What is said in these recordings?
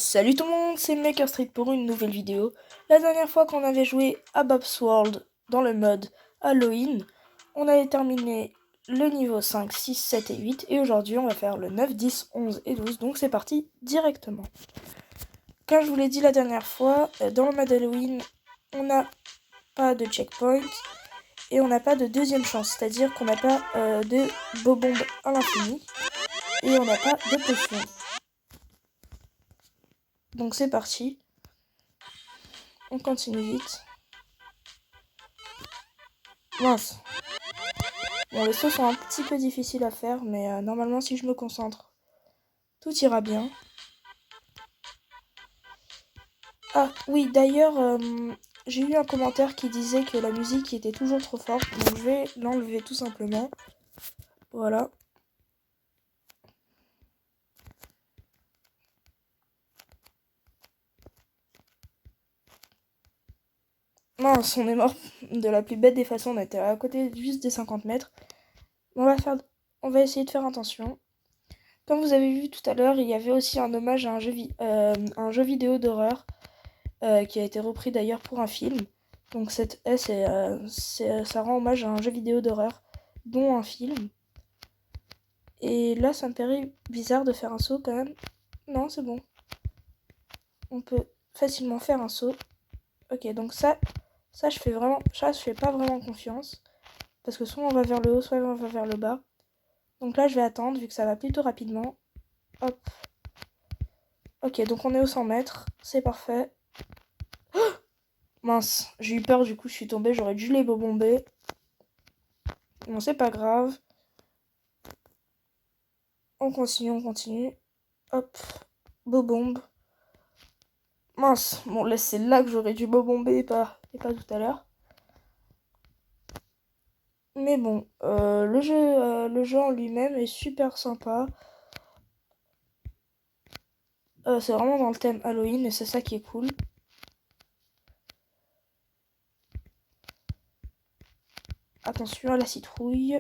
Salut tout le monde, c'est Maker Street pour une nouvelle vidéo. La dernière fois qu'on avait joué à Bob's World dans le mode Halloween, on avait terminé le niveau 5, 6, 7 et 8 et aujourd'hui on va faire le 9, 10, 11 et 12, donc c'est parti directement. Comme je vous l'ai dit la dernière fois, dans le mode Halloween, on n'a pas de checkpoint et on n'a pas de deuxième chance, c'est-à-dire qu'on n'a pas de bob-bomb à l'infini et on n'a pas de potion. Donc c'est parti. On continue vite. Mince. Bon, les sauts sont un petit peu difficiles à faire, mais normalement, si je me concentre, tout ira bien. Ah, oui, d'ailleurs, j'ai eu un commentaire qui disait que la musique était toujours trop forte, donc je vais l'enlever tout simplement. Voilà. Mince, on est mort de la plus bête des façons, on était à côté juste des 50 mètres. On va essayer de faire attention. Comme vous avez vu tout à l'heure, il y avait aussi un hommage à un jeu vidéo d'horreur qui a été repris d'ailleurs pour un film. Donc cette S, ça rend hommage à un jeu vidéo d'horreur, dont un film. Et là, ça me paraît bizarre de faire un saut quand même. Non, c'est bon. On peut facilement faire un saut. Ok, donc ça je fais pas vraiment confiance. Parce que soit on va vers le haut, soit on va vers le bas. Donc là, je vais attendre, vu que ça va plutôt rapidement. Hop. Ok, donc on est au 100 mètres. C'est parfait. Mince, j'ai eu peur, du coup, je suis tombée. J'aurais dû les bomber. Bon, c'est pas grave. On continue. Hop. Bobombe. Mince. Bon, là, c'est là que j'aurais dû bobomber et pas tout à l'heure. Mais bon, le jeu en lui-même est super sympa. C'est vraiment dans le thème Halloween et c'est ça qui est cool. Attention à la citrouille.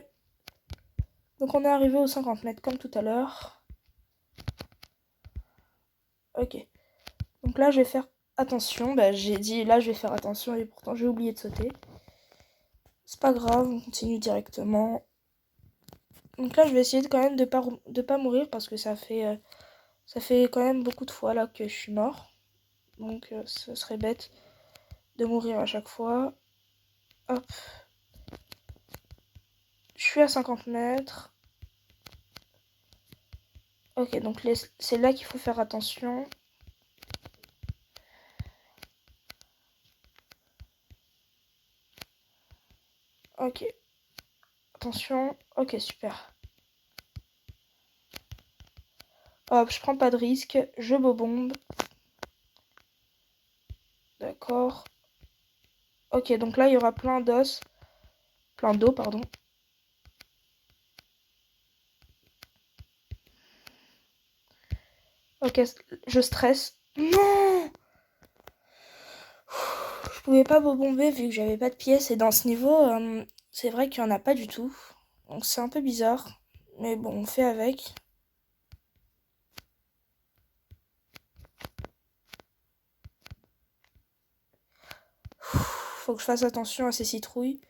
Donc on est arrivé aux 50 mètres comme tout à l'heure. Ok. Donc là, je vais faire attention. Bah, j'ai dit là, je vais faire attention et pourtant j'ai oublié de sauter. C'est pas grave, on continue directement. Donc là, je vais essayer quand même de pas mourir parce que ça fait quand même beaucoup de fois là que je suis mort. Donc ce serait bête de mourir à chaque fois. Hop. Je suis à 50 mètres. Ok, donc c'est là qu'il faut faire attention. Ok. Attention. Ok, super. Hop, je prends pas de risque. Je bobombe. D'accord. Ok, donc là, il y aura plein d'os. Plein d'eau, pardon. Ok, je stresse. Non! Je pouvais pas bobomber vu que j'avais pas de pièces. Et dans ce niveau, c'est vrai qu'il y en a pas du tout. Donc c'est un peu bizarre. Mais bon, on fait avec. Faut que je fasse attention à ces citrouilles.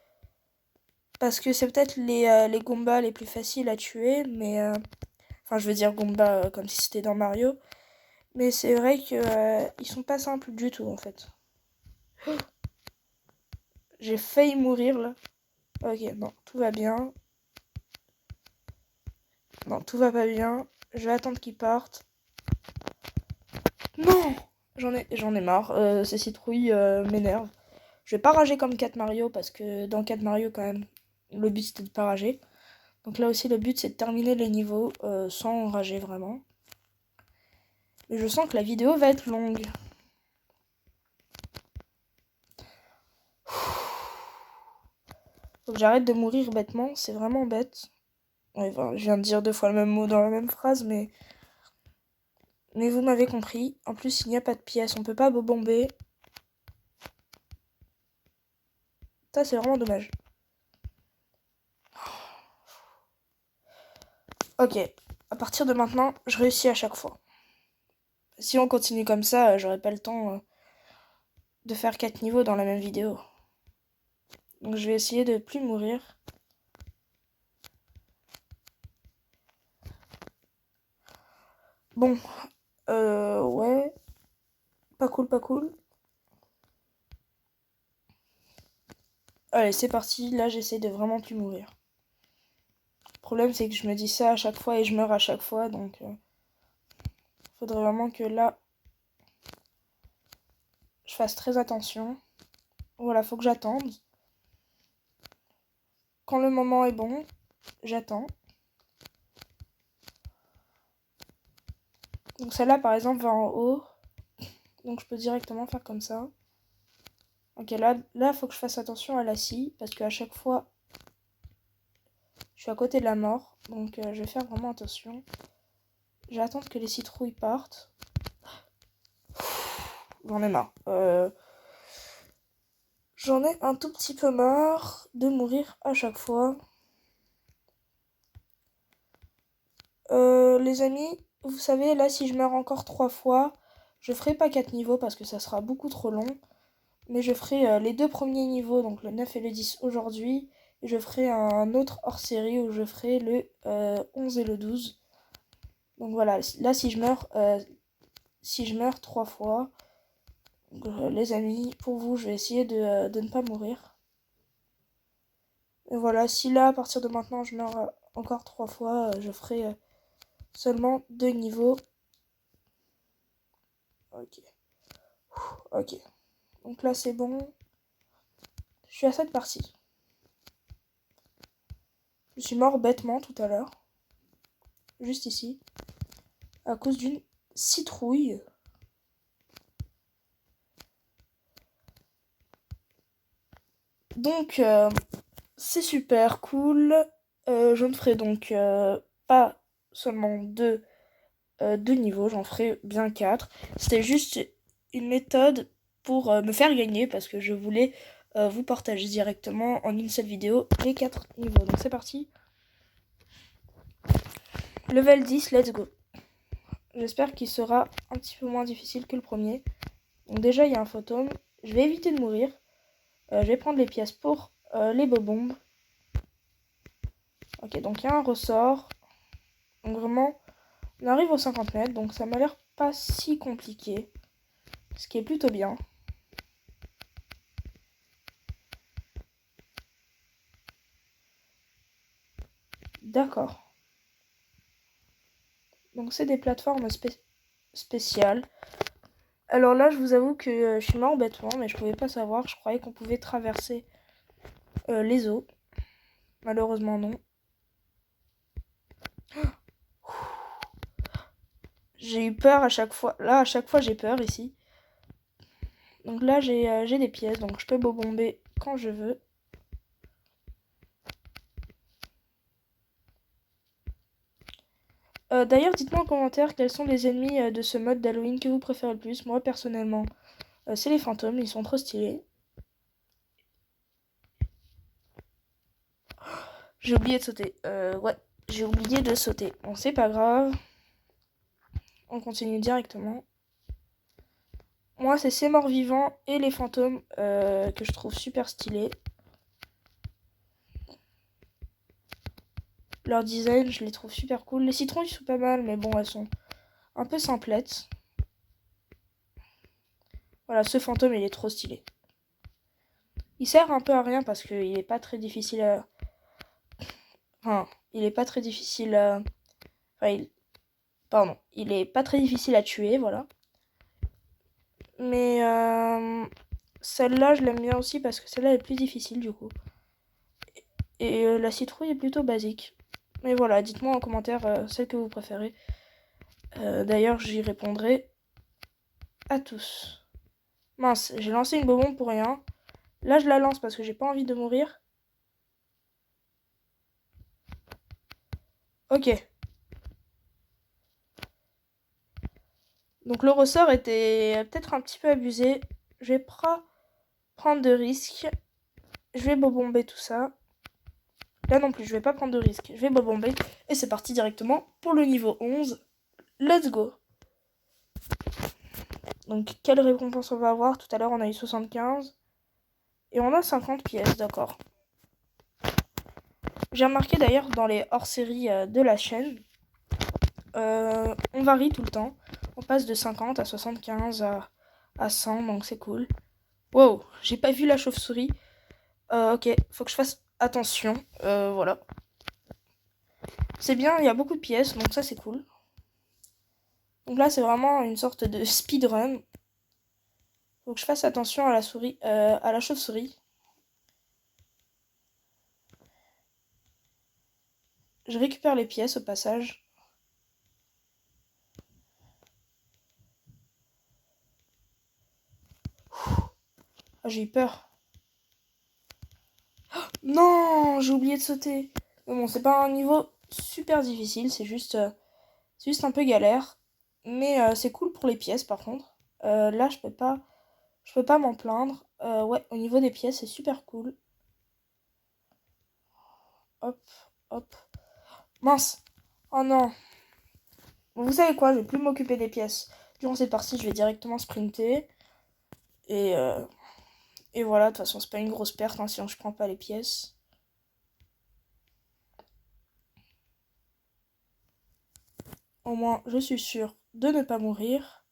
Parce que c'est peut-être les Goombas les plus faciles à tuer, mais... Enfin, je veux dire Goomba comme si c'était dans Mario. Mais c'est vrai que ils sont pas simples du tout, en fait. J'ai failli mourir, là. Ok, non, tout va bien. Non, tout va pas bien. Je vais attendre qu'ils partent. Non! J'en ai marre. Ces citrouilles m'énervent. Je vais pas rager comme 4 Mario, parce que dans 4 Mario, quand même, le but c'était de pas rager. Donc là aussi, le but c'est de terminer les niveaux sans rager vraiment. Mais je sens que la vidéo va être longue. Faut que j'arrête de mourir bêtement, c'est vraiment bête. Ouais, enfin, je viens de dire 2 fois le même mot dans la même phrase, mais vous m'avez compris. En plus, il n'y a pas de pièces, on peut pas bomber. Ça, c'est vraiment dommage. Ok, à partir de maintenant, je réussis à chaque fois. Si on continue comme ça, j'aurai pas le temps de faire 4 niveaux dans la même vidéo. Donc je vais essayer de plus mourir. Bon, ouais. Pas cool, pas cool. Allez, c'est parti. Là, j'essaie de vraiment plus mourir. Le problème, c'est que je me dis ça à chaque fois et je meurs à chaque fois. Donc, faudrait vraiment que là, je fasse très attention. Voilà, faut que j'attende. Quand le moment est bon, j'attends. Donc celle-là, par exemple, va en haut. Donc je peux directement faire comme ça. Ok, là, faut que je fasse attention à la scie. Parce qu'à chaque fois, je suis à côté de la mort. Donc je vais faire vraiment attention. Je vais attendre que les citrouilles partent. J'en ai marre. J'en ai un tout petit peu marre de mourir à chaque fois. Les amis, vous savez, là, si je meurs encore 3 fois, je ferai pas 4 niveaux parce que ça sera beaucoup trop long. Mais je ferai les 2 premiers niveaux, donc le 9 et le 10 aujourd'hui. Et je ferai un autre hors-série où je ferai le 11 et le 12. Donc voilà, là, si je meurs 3 fois, les amis, pour vous, je vais essayer de ne pas mourir. Et voilà, si là, à partir de maintenant, je meurs encore 3 fois, je ferai seulement 2 niveaux. Ok. Ok. Donc là, c'est bon. Je suis à cette partie. Je suis mort bêtement tout à l'heure. Juste ici. À cause d'une citrouille. Donc, c'est super cool. Je ne ferai donc pas seulement deux niveaux, j'en ferai bien 4. C'était juste une méthode pour me faire gagner parce que je voulais vous partager directement en une seule vidéo les 4 niveaux. Donc c'est parti. Level 10, let's go. J'espère qu'il sera un petit peu moins difficile que le premier. Donc déjà, il y a un fantôme. Je vais éviter de mourir. Je vais prendre les pièces pour les bobombes. Ok, donc il y a un ressort. Donc vraiment, on arrive aux 50 mètres. Donc ça m'a l'air pas si compliqué. Ce qui est plutôt bien. D'accord. Donc c'est des plateformes spéciales. Alors là, je vous avoue que je suis mort bêtement, mais je pouvais pas savoir. Je croyais qu'on pouvait traverser les eaux. Malheureusement, non. J'ai eu peur à chaque fois. Là, à chaque fois, j'ai peur ici. Donc là, j'ai des pièces, donc je peux bobomber quand je veux. D'ailleurs, dites-moi en commentaire quels sont les ennemis de ce mode d'Halloween que vous préférez le plus. Moi, personnellement, c'est les fantômes, ils sont trop stylés. J'ai oublié de sauter. Ouais, j'ai oublié de sauter. Bon, c'est pas grave. On continue directement. Moi, c'est ces morts vivants et les fantômes que je trouve super stylés. Leur design, je les trouve super cool. Les citrons, ils sont pas mal, mais bon, elles sont un peu simplettes. Voilà, ce fantôme, il est trop stylé. Il sert un peu à rien parce qu'il est pas très difficile à... Enfin, il est pas très difficile à... Enfin, pardon, il est pas très difficile à tuer, voilà. Mais celle-là, je l'aime bien aussi parce que celle-là est plus difficile du coup. Et la citrouille est plutôt basique. Mais voilà, dites-moi en commentaire celle que vous préférez. D'ailleurs, j'y répondrai à tous. Mince, j'ai lancé une bobombe pour rien. Là, je la lance parce que j'ai pas envie de mourir. Ok. Donc le ressort était peut-être un petit peu abusé. Je vais pas prendre de risques. Je vais bobomber tout ça. Là non plus, je vais pas prendre de risques. Je vais bobomber. Et c'est parti directement pour le niveau 11. Let's go. Donc, quelle récompense on va avoir? Tout à l'heure, on a eu 75. Et on a 50 pièces, d'accord. J'ai remarqué d'ailleurs dans les hors-séries de la chaîne, on varie tout le temps. On passe de 50 à 75 à 100, donc c'est cool. Wow, j'ai pas vu la chauve-souris. Ok, faut que je fasse attention. Voilà. C'est bien, il y a beaucoup de pièces, donc ça c'est cool. Donc là, c'est vraiment une sorte de speedrun. Faut que je fasse attention à la souris, à la chauve-souris. Je récupère les pièces au passage. Ah, j'ai eu peur. Non, j'ai oublié de sauter. Mais bon, c'est pas un niveau super difficile, c'est juste un peu galère. Mais c'est cool pour les pièces par contre. Là, je peux pas m'en plaindre. Ouais, au niveau des pièces, c'est super cool. Hop, hop. Mince. Oh non. Bon, vous savez quoi, je vais plus m'occuper des pièces. Durant cette partie, je vais directement sprinter. Et, euh, et voilà, de toute façon, c'est pas une grosse perte hein, si je prends pas les pièces. Au moins, je suis sûre de ne pas mourir.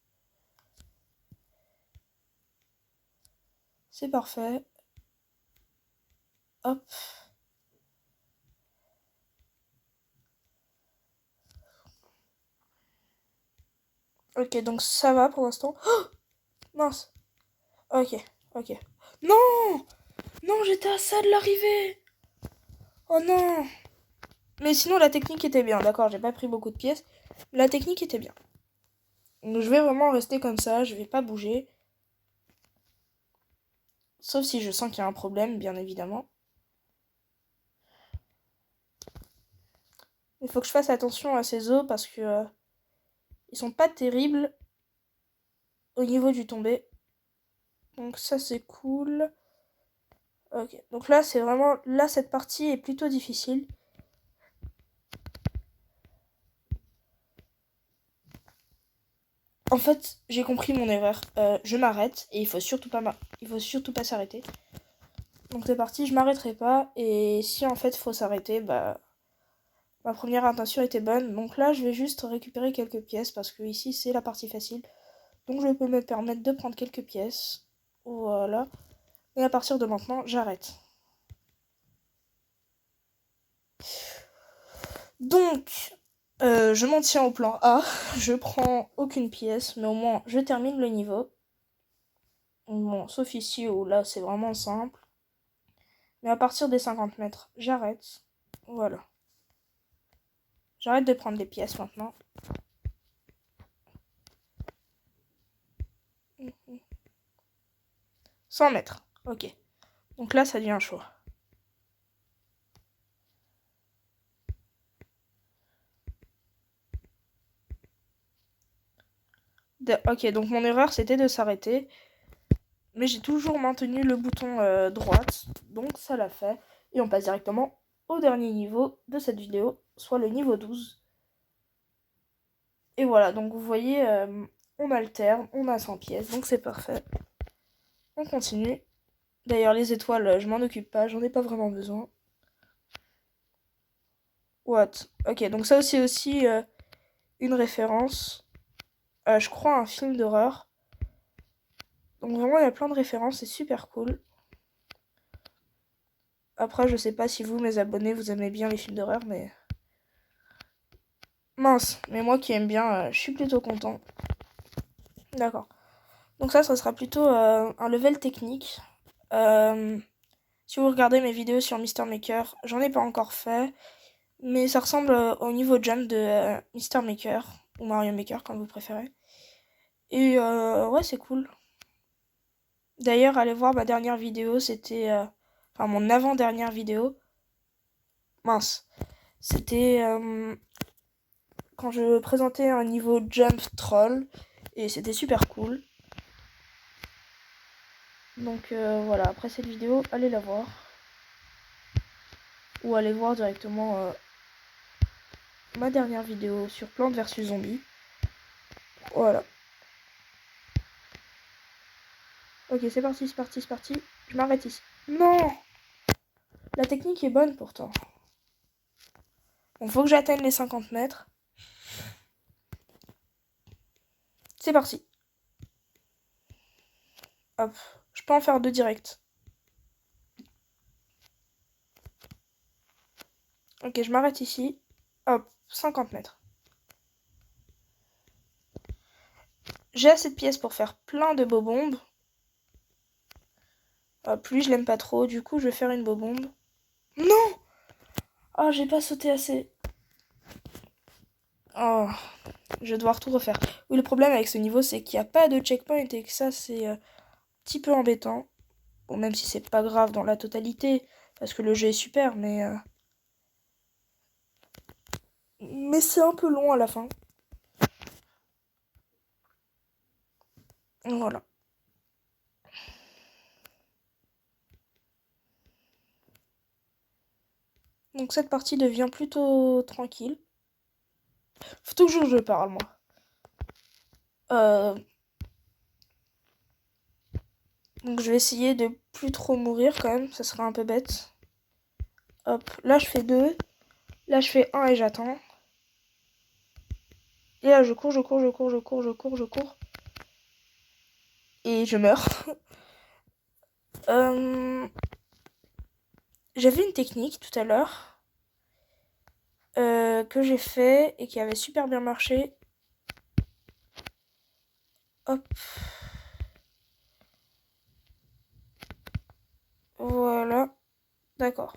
C'est parfait. Hop. Ok, donc ça va pour l'instant. Oh mince. Ok, ok. Non! Non, j'étais à ça de l'arrivée! Oh non! Mais sinon, la technique était bien, d'accord, j'ai pas pris beaucoup de pièces. La technique était bien. Donc je vais vraiment rester comme ça, je vais pas bouger. Sauf si je sens qu'il y a un problème, bien évidemment. Il faut que je fasse attention à ces os parce que ils sont pas terribles au niveau du tombé. Donc ça c'est cool. Ok, donc là c'est vraiment... Là cette partie est plutôt difficile. En fait, j'ai compris mon erreur. Je m'arrête et il faut surtout pas s'arrêter. Donc c'est parti, je m'arrêterai pas. Et si en fait faut s'arrêter, bah ma première intention était bonne. Donc là, je vais juste récupérer quelques pièces parce que ici c'est la partie facile. Donc je peux me permettre de prendre quelques pièces. Voilà. Et à partir de maintenant, j'arrête. Donc, je m'en tiens au plan A. Je prends aucune pièce, mais au moins je termine le niveau. Bon, sauf ici où là c'est vraiment simple. Mais à partir des 50 mètres, j'arrête. Voilà. J'arrête de prendre des pièces maintenant. 100 mètres. Ok. Donc là, ça devient chaud. Ok, donc mon erreur, c'était de s'arrêter. Mais j'ai toujours maintenu le bouton droite. Donc ça l'a fait. Et on passe directement au dernier niveau de cette vidéo, soit le niveau 12. Et voilà, donc vous voyez, on alterne, on a 100 pièces, donc c'est parfait. On continue. D'ailleurs, les étoiles, je m'en occupe pas, j'en ai pas vraiment besoin. What? Ok, donc ça aussi une référence. Je crois à un film d'horreur. Donc vraiment, il y a plein de références, c'est super cool. Après, je sais pas si vous, mes abonnés, vous aimez bien les films d'horreur, mais... Mince, mais moi qui aime bien, je suis plutôt content. D'accord. Donc ça sera plutôt un level technique. Si vous regardez mes vidéos sur Mister Maker, j'en ai pas encore fait. Mais ça ressemble au niveau jump de Mister Maker, ou Mario Maker, comme vous préférez. Et ouais, c'est cool. D'ailleurs, allez voir ma dernière vidéo, c'était... enfin, mon avant-dernière vidéo. Mince. C'était quand je présentais un niveau jump troll. Et c'était super cool. Donc voilà, après cette vidéo, allez la voir. Ou allez voir directement ma dernière vidéo sur Plantes vs Zombies. Voilà. Ok, c'est parti, c'est parti, c'est parti. Je m'arrête ici. Non! La technique est bonne pourtant. Bon, faut que j'atteigne les 50 mètres. C'est parti. Hop. Je peux en faire 2 directs. Ok, je m'arrête ici. Hop, 50 mètres. J'ai assez de pièces pour faire plein de bobombes. Hop, lui, je l'aime pas trop. Du coup, je vais faire une bobombe. Non! Oh, j'ai pas sauté assez. Oh, je vais devoir tout refaire. Oui, le problème avec ce niveau, c'est qu'il n'y a pas de checkpoint et que ça, c'est un petit peu embêtant. Bon, même si c'est pas grave dans la totalité, parce que le jeu est super, mais c'est un peu long à la fin. Voilà. Donc cette partie devient plutôt tranquille. Faut toujours que je parle, moi. Donc je vais essayer de plus trop mourir quand même, ça serait un peu bête. Hop, là je fais 2. Là je fais 1 et j'attends. Et là je cours, je cours, je cours, je cours, je cours, je cours. Et je meurs. J'avais une technique tout à l'heure que j'ai fait et qui avait super bien marché. Hop. Voilà. D'accord.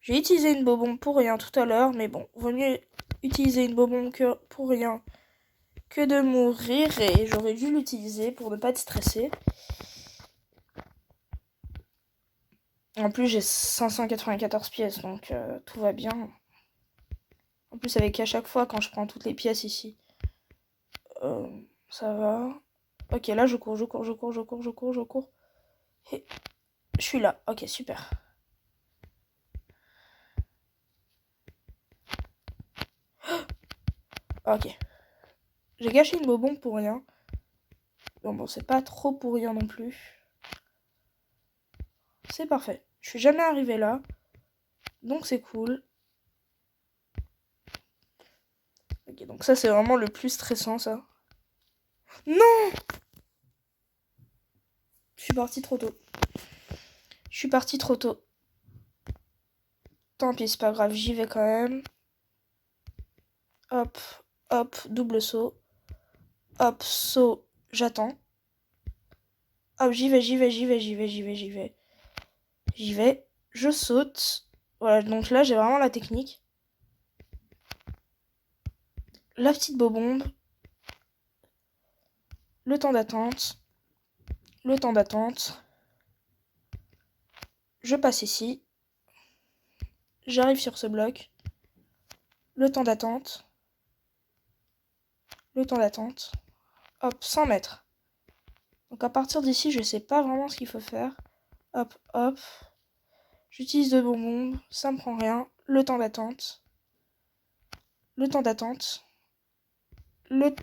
J'ai utilisé une bobombe pour rien tout à l'heure, mais bon, vaut mieux utiliser une bobombe que pour rien que de mourir, et j'aurais dû l'utiliser pour ne pas être stressé. En plus, j'ai 594 pièces, donc tout va bien. En plus, avec à chaque fois, quand je prends toutes les pièces ici, ça va. Ok, là, je cours, je cours, je cours, je cours, je cours, je cours. Et je suis là. Ok, super. Ok. J'ai gâché une bobombe pour rien. Bon, c'est pas trop pour rien non plus. C'est parfait. Je suis jamais arrivé là. Donc c'est cool. Ok, donc ça, c'est vraiment le plus stressant, ça. Non! Je suis parti trop tôt. Je suis parti trop tôt. Tant pis, c'est pas grave, j'y vais quand même. Hop, hop, double saut. Hop, saut, j'attends. Hop, j'y vais, j'y vais, j'y vais, j'y vais, j'y vais, j'y vais. J'y vais, je saute. Voilà, donc là, j'ai vraiment la technique. La petite bobombe. Le temps d'attente. Le temps d'attente. Je passe ici. J'arrive sur ce bloc. Le temps d'attente. Le temps d'attente. Hop, 100 mètres. Donc à partir d'ici, je sais pas vraiment ce qu'il faut faire. Hop, hop. J'utilise de bonbons, ça me prend rien. Le temps d'attente. Le temps d'attente. Le...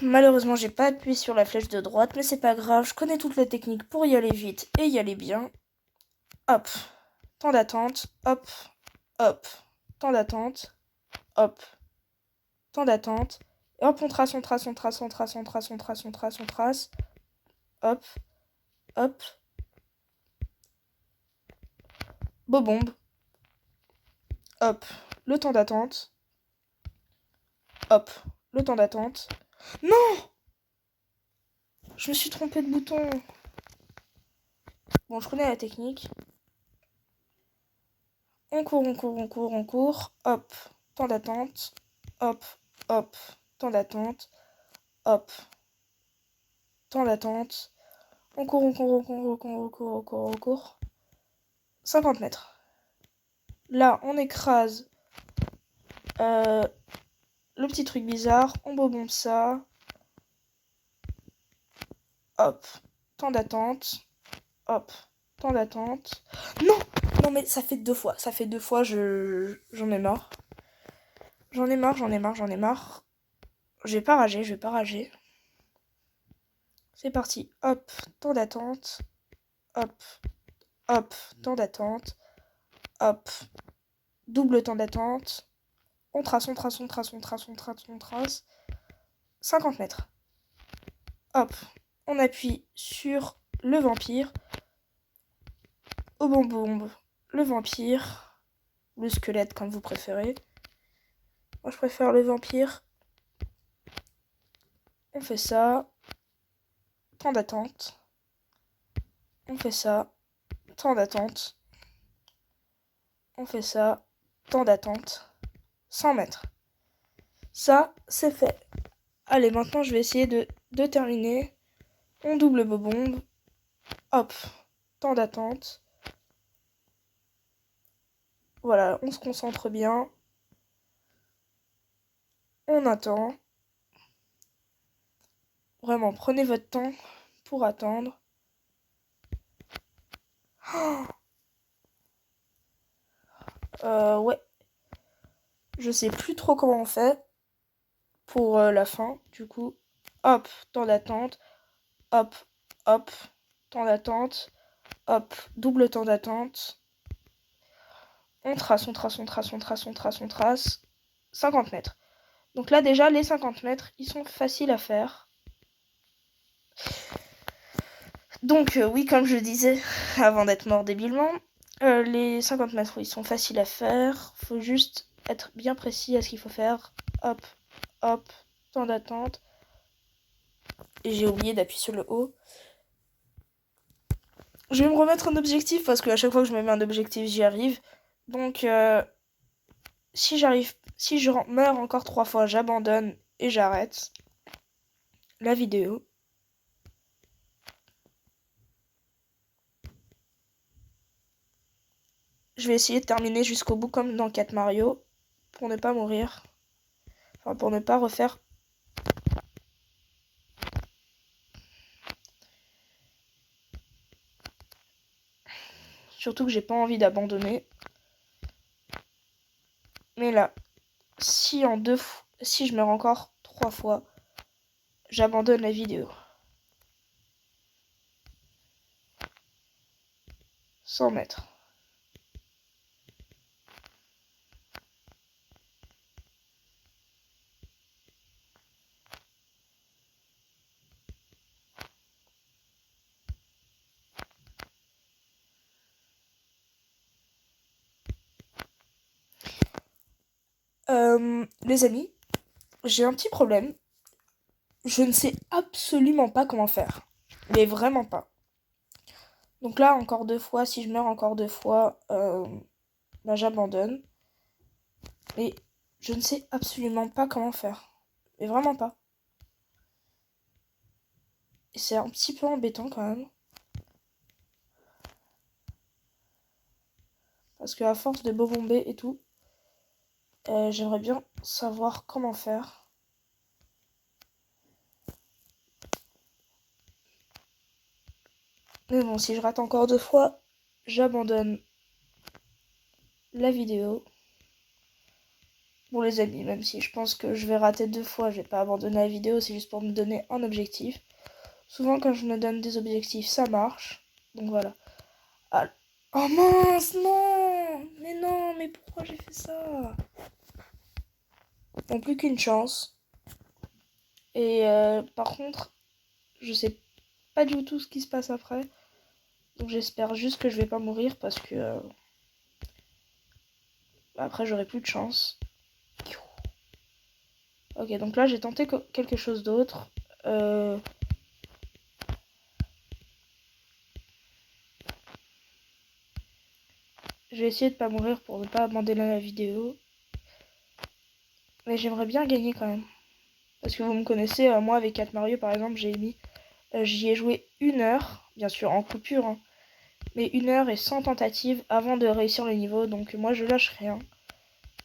Malheureusement, j'ai pas appuyé sur la flèche de droite, mais c'est pas grave. Je connais toutes les techniques pour y aller vite et y aller bien. Hop. Temps d'attente. Hop. Hop. Temps d'attente. Hop. Temps d'attente. Et hop, on trace, on trace, on trace, on trace, on trace, on trace, on trace, on trace. Hop. Hop. Bobombe. Hop. Le temps d'attente. Hop. Le temps d'attente. Non! Je me suis trompée de bouton. Bon, je connais la technique. On court, on court, on court, on court. Hop. Temps d'attente. Hop. Hop. Temps d'attente. Hop. Temps d'attente. On court, on court, on court, on court, on court, on court, on court. 50 mètres. Là, on écrase le petit truc bizarre. On bobombe ça. Hop. Temps d'attente. Hop. Temps d'attente. Non! Non mais ça fait 2 fois. Ça fait 2 fois, j'en ai marre. J'en ai marre, j'en ai marre, j'en ai marre. Je vais pas rager, je vais pas rager. C'est parti. Hop, temps d'attente. Hop, hop, temps d'attente. Hop, double temps d'attente. On trace, on trace, on trace, on trace, on trace, on trace. 50 mètres. Hop, on appuie sur le vampire. Au bombe, le vampire. Le squelette, comme vous préférez. Moi, je préfère le vampire. On fait ça. Temps d'attente. On fait ça. Temps d'attente. On fait ça. Temps d'attente. 100 mètres. Ça, c'est fait. Allez, maintenant, je vais essayer de terminer. On double bobombe. Hop. Temps d'attente. Voilà, on se concentre bien. On attend. Vraiment, prenez votre temps pour attendre. Ouais. Je sais plus trop comment on fait pour la fin, du coup. Hop, temps d'attente. Hop, hop, temps d'attente. Hop, double temps d'attente. On trace, on trace, on trace, on trace, on trace, on trace. 50 mètres. Donc là, déjà, les 50 mètres, ils sont faciles à faire. Donc, oui, comme je disais, avant d'être mort débilement, les 50 mètres, ils sont faciles à faire. Faut juste être bien précis à ce qu'il faut faire. Hop, hop, temps d'attente. Et j'ai oublié d'appuyer sur le haut. Je vais me remettre un objectif parce qu'à chaque fois que je me mets un objectif, j'y arrive. Donc, si je meurs encore 3 fois, j'abandonne et j'arrête la vidéo. Je vais essayer de terminer jusqu'au bout comme dans 4 Mario pour ne pas mourir. Enfin, pour ne pas refaire. Surtout que j'ai pas envie d'abandonner. Mais là, si je meurs encore 3 fois, j'abandonne la vidéo. 100 mètres. Les amis, j'ai un petit problème. Je ne sais absolument pas comment faire. Mais vraiment pas. Donc là, encore 2 fois, si je meurs encore 2 fois, bah, j'abandonne. Mais je ne sais absolument pas comment faire. Mais vraiment pas. Et c'est un petit peu embêtant quand même. Parce qu'à force de bobomber et tout, j'aimerais bien savoir comment faire. Mais bon, si je rate encore 2 fois, j'abandonne la vidéo. Bon les amis, même si je pense que je vais rater 2 fois, je vais pas abandonner la vidéo, c'est juste pour me donner un objectif. Souvent quand je me donne des objectifs, ça marche. Donc voilà. Ah. Oh mince, non! Mais non, mais pourquoi j'ai fait ça? Bon, plus qu'une chance. Et par contre, je sais pas du tout ce qui se passe après. Donc j'espère juste que je vais pas mourir parce que après j'aurai plus de chance. Ok, donc là j'ai tenté quelque chose d'autre. Je vais essayer de pas mourir pour ne pas abandonner la vidéo. Mais j'aimerais bien gagner quand même. Parce que vous me connaissez, moi avec 4 Mario par exemple, j'y ai joué 1 heure, bien sûr en coupure, hein, mais 1 heure et 100 tentatives avant de réussir le niveau, donc moi je lâche rien.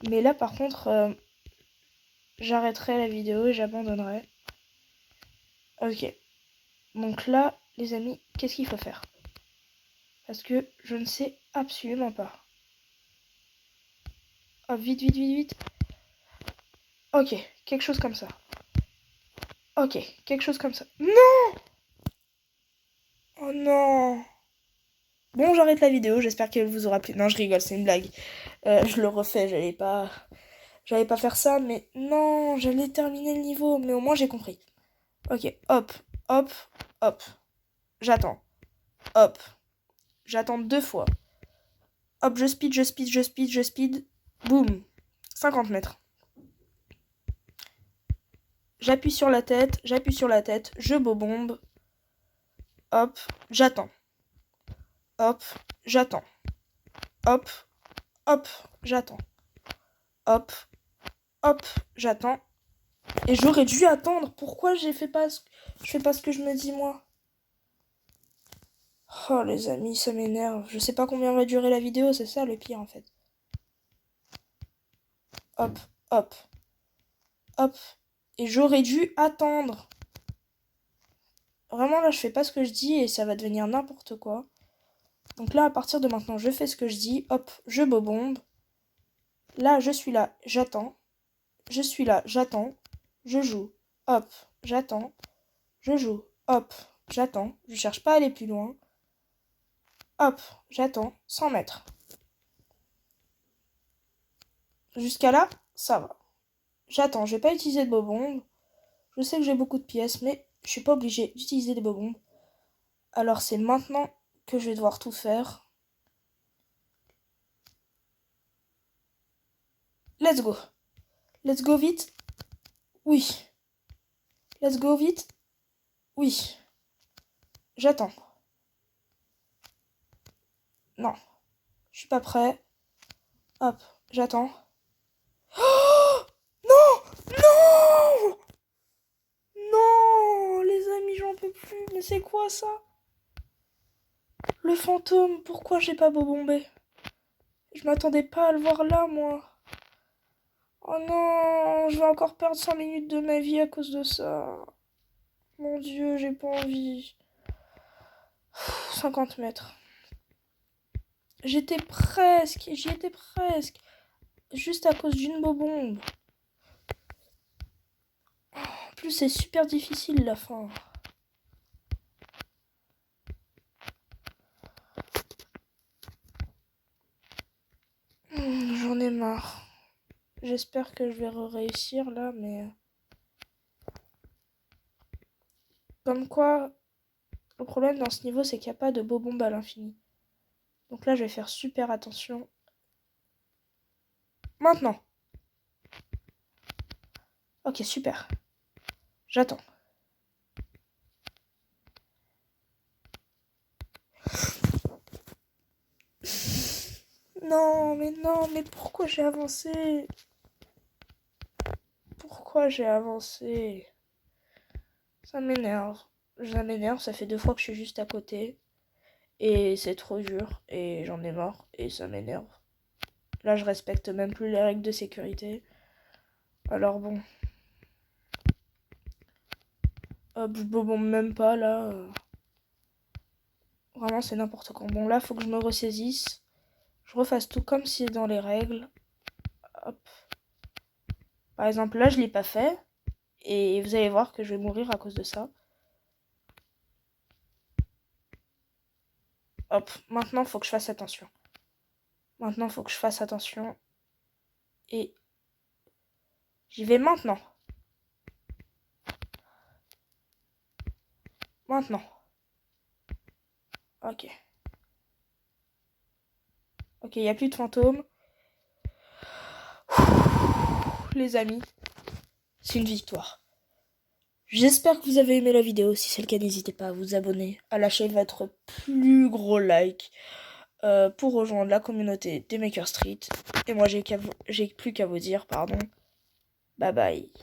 Mais là par contre, j'arrêterai la vidéo et j'abandonnerai. Ok, donc là les amis, qu'est-ce qu'il faut faire? Parce que je ne sais absolument pas. Oh, vite, vite, vite, vite. Ok, quelque chose comme ça. Ok, quelque chose comme ça. Non! Oh non. Bon, j'arrête la vidéo, j'espère qu'elle vous aura plu. Non, je rigole, c'est une blague. Je le refais, j'allais pas faire ça, mais non, j'allais terminer le niveau, mais au moins j'ai compris. Ok, hop, hop, hop. J'attends. Hop. J'attends 2 fois. Hop, je speed, je speed, je speed, je speed. Boum. 50 mètres. J'appuie sur la tête, je bobombe. Hop, j'attends. Hop, j'attends. Hop, hop, j'attends. Hop, hop, j'attends. Et j'aurais dû attendre. Pourquoi je fais pas ce que je me dis moi? Oh les amis, ça m'énerve. Je sais pas combien va durer la vidéo, c'est ça le pire en fait. Hop, hop, hop. Et j'aurais dû attendre. Vraiment là, je fais pas ce que je dis et ça va devenir n'importe quoi. Donc là, à partir de maintenant, je fais ce que je dis. Hop, je bobombe. Là, je suis là, j'attends. Je suis là, j'attends. Je joue. Hop, j'attends. Je joue. Hop, j'attends. Je cherche pas à aller plus loin. Hop, j'attends. 100 mètres. Jusqu'à là, ça va. J'attends, je vais pas utiliser de bobombes. Je sais que j'ai beaucoup de pièces, mais je suis pas obligée d'utiliser des bobombes. Alors c'est maintenant que je vais devoir tout faire. Let's go. Let's go vite. Oui. Let's go vite. Oui. J'attends. Non. Je suis pas prêt. Hop. J'attends. Oh non. Non. Non. Les amis, j'en peux plus. Mais c'est quoi ça? Le fantôme. Pourquoi j'ai pas bobombé? Je m'attendais pas à le voir là, moi. Oh non. Je vais encore perdre 5 minutes de ma vie à cause de ça. Mon Dieu, j'ai pas envie. 50 mètres. J'y étais presque. Juste à cause d'une bobombe. En plus, c'est super difficile la fin. J'en ai marre. J'espère que je vais réussir là, mais... Comme quoi, le problème dans ce niveau, c'est qu'il n'y a pas de bobombe à l'infini. Donc là, je vais faire super attention. Maintenant. Ok, super. J'attends. Non, mais pourquoi j'ai avancé? Pourquoi j'ai avancé? Ça m'énerve. Ça fait 2 fois que je suis juste à côté. Et c'est trop dur. Et j'en ai marre. Et ça m'énerve. Là, je respecte même plus les règles de sécurité. Alors bon. Hop, je bobombe même pas là. Vraiment, c'est n'importe quoi. Bon, là, faut que je me ressaisisse. Je refasse tout comme si c'est dans les règles. Hop. Par exemple, là, je l'ai pas fait. Et vous allez voir que je vais mourir à cause de ça. Hop. Maintenant, faut que je fasse attention. Et j'y vais maintenant. Ok. Ok, il n'y a plus de fantômes. Les amis, c'est une victoire. J'espère que vous avez aimé la vidéo. Si c'est le cas, n'hésitez pas à vous abonner, à lâcher votre plus gros like pour rejoindre la communauté des Maker Street. Et moi, j'ai plus qu'à vous dire, pardon. Bye bye.